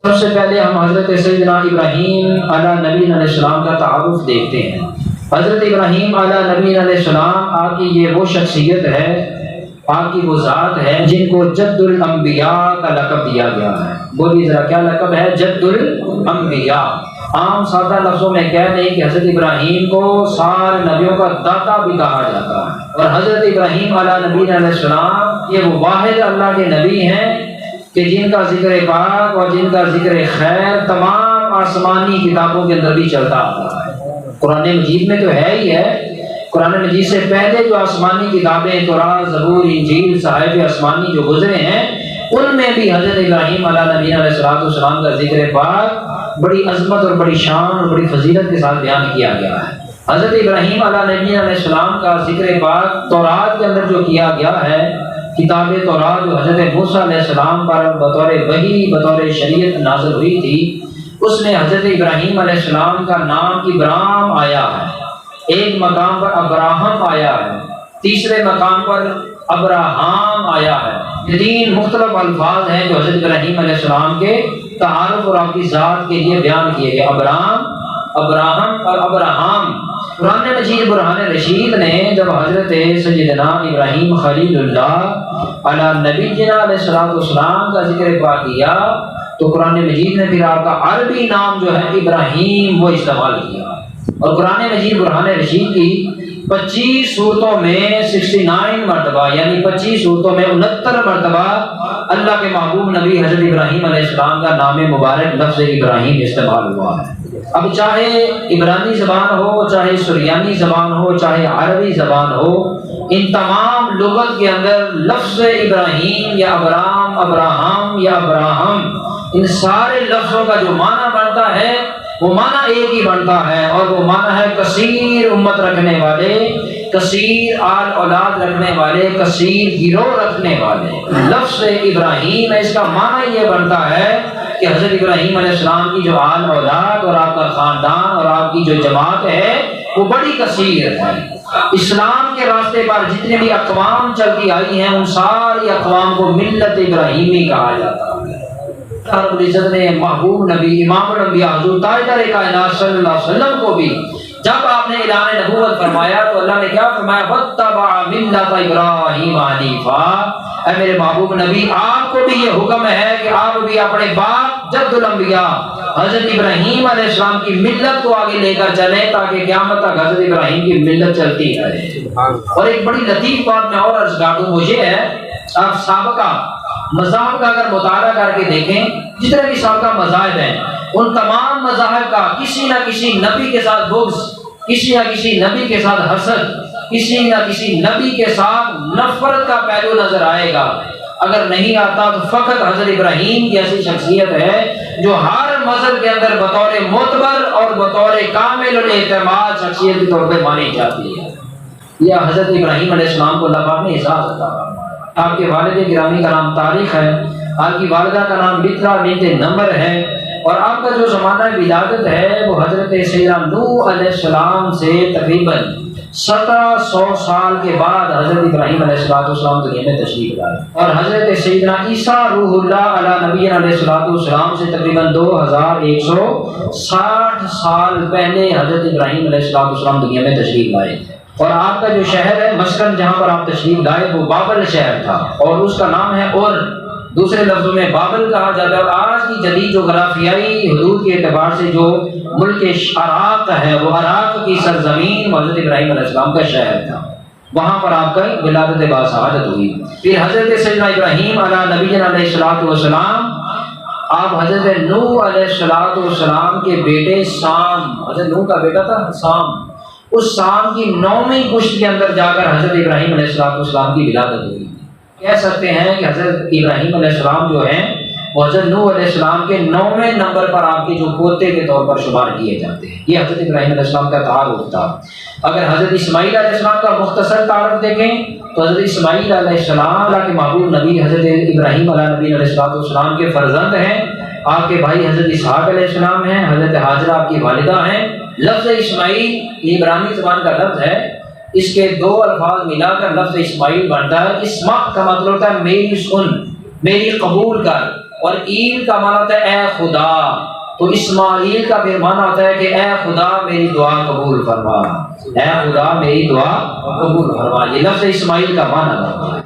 سب سے پہلے ہم حضرت سیدنا ابراہیم علیہ نبی علیہ السلام کا تعارف دیکھتے ہیں۔ حضرت ابراہیم علیہ نبی علیہ السلام آپ کی یہ وہ شخصیت ہے، آپ کی وہ ذات ہے جن کو جد الانبیاء کا لقب دیا گیا ہے۔ بولیے ذرا کیا لقب ہے؟ جد الانبیاء۔ عام سادہ لفظوں میں کہہ دیں کہ حضرت ابراہیم کو سارے نبیوں کا داتا بھی کہا جاتا ہے، اور حضرت ابراہیم علیہ نبی علیہ السلام یہ وہ واحد اللہ کے نبی ہیں کہ جن کا ذکر پاک اور جن کا ذکر خیر تمام آسمانی کتابوں کے اندر بھی چلتا آتا ہے۔ قرآن مجید میں تو ہے ہی ہے، قرآن مجید سے پہلے جو آسمانی کتابیں تورات، زبور، انجیل، صحائف آسمانی جو گزرے ہیں، ان میں بھی حضرت ابراہیم علیہ نبی علیہ السلام کا ذکر پاک بڑی عظمت اور بڑی شان اور بڑی فضیلت کے ساتھ بیان کیا گیا ہے۔ حضرت ابراہیم علیہ نبی علیہ السلام کا ذکر پاک تورات کے اندر جو کیا گیا ہے، کتاب تورات جو حضرت موسیٰ علیہ السلام پر بطور وحی بطور شریعت نازل ہوئی تھی، اس میں حضرت ابراہیم علیہ السلام کا نام ابرام آیا ہے، ایک مقام پر ابراہم آیا ہے، تیسرے مقام پر ابراہام آیا ہے۔ یہ تین مختلف الفاظ ہیں جو حضرت ابراہیم علیہ السلام کے تعارف اور آپ کی ذات کے لیے بیان کیے گئے، ابرام، ابراہم اور ابراہام۔ قرآن مجید برہان رشید نے جب حضرت سیدنا ابراہیم خلیل اللہ علی نبی علیہ السلام کا ذکر پاک کیا تو قرآن مجید نے پھر آپ کا عربی نام جو ہے ابراہیم وہ استعمال کیا، اور قرآن مجید برہان رشید کی 25 صورتوں میں 69 مرتبہ یعنی 25 صورتوں میں 69 مرتبہ اللہ کے محبوب نبی حضرت ابراہیم علیہ السلام کا نام مبارک لفظ ابراہیم استعمال ہوا ہے۔ اب چاہے عبرانی زبان ہو، چاہے سریانی زبان ہو، چاہے عربی زبان ہو، ان تمام لغت کے اندر لفظ ابراہیم یا ابرام، ابراہم یا ابراہم، ان سارے لفظوں کا جو معنی بنتا ہے وہ معنی ایک ہی بنتا ہے، اور وہ معنی ہے کثیر امت رکھنے والے، کثیر آل اولاد رکھنے والے، کثیر گروہ رکھنے والے۔ لفظ ابراہیم ہے، اس کا معنی یہ بنتا ہے کہ حضرت ابراہیم علیہ السلام کی جو آل اولاد اور آپ کا خاندان اور آپ کی جو جماعت ہے وہ بڑی کثیر ہے۔ اسلام کے راستے پر جتنے بھی اقوام چلتی آئی ہیں ان ساری اقوام کو ملت ابراہیمی کہا جاتا ہے۔ رب العزت نے محبوب نبی امام الانبیاء حضور تاجدار کائنات صلی اللہ علیہ وسلم کو بھی جب آپ نے اعلان نبوت فرمایا تو اللہ نے کیا فرمایا؟ وَاتَّبَعَ مِلَّةَ إِبْرَاهِيمَ حَنِيفًا۔ اے میرے محبوب نبی آپ کو بھی یہ حکم ہے کہ آپ بھی اپنے باپ جد الانبیاء حضرت ابراہیم علیہ السلام کی ملت کو آگے لے کر چلیں تاکہ قیامت تک حضرت ابراہیم کی ملت چلتی رہے۔ اور ایک بڑی لطیف بات میں اور عرض کر دوں، وہ یہ ہے آپ سابقہ مذاہب کا اگر مطالعہ کر کے دیکھیں، جتنے بھی سابقہ مذاہب ہیں ان تمام مذاہب کا کسی نہ کسی نبی کے ساتھ بغض، کسی نہ کسی نبی کے ساتھ حسد، کسی نہ کسی نبی کے ساتھ نفرت کا پہلو نظر آئے گا۔ اگر نہیں آتا تو فقط حضرت ابراہیم کی ایسی شخصیت ہے جو ہر مذہب کے اندر بطور معتبر اور بطور کامل الاعتماد شخصیت کے طور پہ مانی جاتی ہے۔ یہ حضرت ابراہیم علیہ السلام کو اللہ پاک نے اعزاز عطا فرمایا۔ آپ کے والد گرامی کا نام طارق ہے، آپ کی والدہ کا نام بطرہ بنت نمر ہے، اور آپ کا جو زمانہ ولادت ہے وہ حضرت سیدنا نوح علیہ السلام سے تقریباً 1700 سال کے بعد حضرت ابراہیم علیہ السلام دنیا میں تشریف لائے، اور حضرت سیدنا عیسیٰ روح اللہ علیہ نبی علیہ السلام سے تقریباً 2160 سال پہلے حضرت ابراہیم علیہ السلام دنیا میں تشریف لائے تھے۔ اور آپ کا جو شہر ہے مسکن جہاں پر آپ تشریف لائے وہ بابل شہر تھا، اور اس کا نام ہے اور دوسرے لفظوں میں بابل کہا جاتا ہے۔ اور آج کی جدید جغرافیائی حدود کے اعتبار سے جو ملک عراق ہے وہ عراق کی سرزمین حضرت ابراہیم علیہ السلام کا شہر تھا، وہاں پر آپ کا ولادت باسعادت ہوئی۔ پھر حضرت سیدنا ابراہیم علیہ نبی علیہ السلام آپ حضرت نوح علیہ السلام کے بیٹے سام، حضرت نوح کا بیٹا تھا سام، اس سام کی 9ویں پشت کے اندر جا کر حضرت ابراہیم علیہ السلام کی ولادت ہوئی۔ کہہ سکتے ہیں کہ حضرت ابراہیم علیہ السلام جو ہیں وہ حضرت نوح علیہ السلام کے 9ویں نمبر پر آپ کے جو پوتے کے طور پر شمار کیے جاتے ہیں۔ یہ حضرت ابراہیم علیہ السلام کا تعارف تھا۔ اگر حضرت اسماعیل علیہ السلام کا مختصر تعارف دیکھیں تو حضرت اسماعیل علیہ السلام اللہ کے محبوب نبی حضرت ابراہیم علیہ نبی علیہ السلام کے فرزند ہیں۔ آپ کے بھائی حضرت اسحاق علیہ السلام ہیں، حضرت ہاجرہ آپ کی والدہ ہیں۔ لفظ اسماعیل عبرانی زبان کا لفظ ہے، اس کے دو الفاظ ملا کر لفظ اسماعیل بنتا ہے۔ اسمع کا مطلب ہوتا ہے میری سن، میری قبول کر، اور ایل کا معنی ہوتا ہے اے خدا، تو اسماعیل کا پھر معنی ہوتا ہے کہ اے خدا میری دعا قبول فرما، اے خدا میری دعا قبول فرما، یہ لفظ اسماعیل کا معنی ہے۔